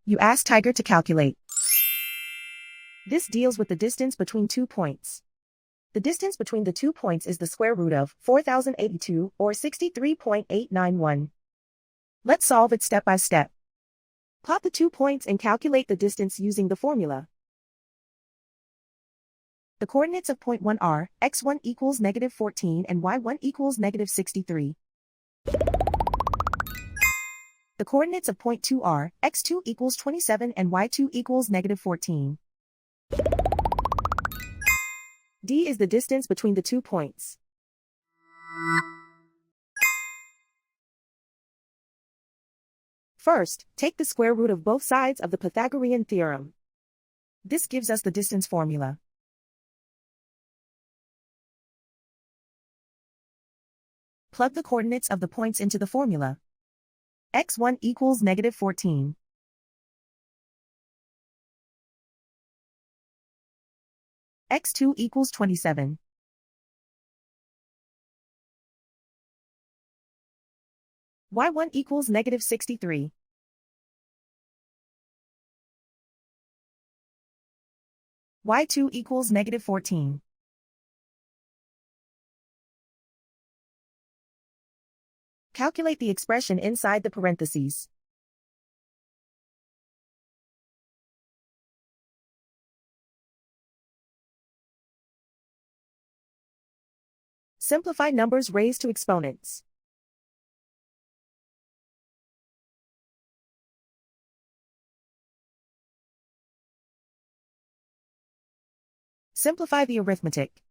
You ask Tiger to calculate. This deals with the distance between 2 points. The distance between the 2 points is the square root of 4082, or 63.891. Let's solve it step by step. Plot the 2 points and calculate the distance using the formula. The coordinates of point 1 are, x1 equals -14 and y1 equals -63. The coordinates of point 2 are, x2 equals 27 and y2 equals -14. D is the distance between the 2 points. First, take the square root of both sides of the Pythagorean theorem. This gives us the distance formula. Plug the coordinates of the points into the formula. x1 equals -14. x2 equals 27. y1 equals -63. y2 equals -14. Calculate the expression inside the parentheses. Simplify numbers raised to exponents. Simplify the arithmetic.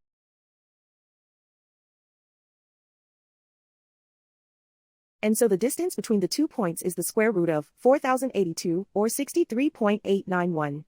And so the distance between the 2 points is the square root of 4082, or 63.891.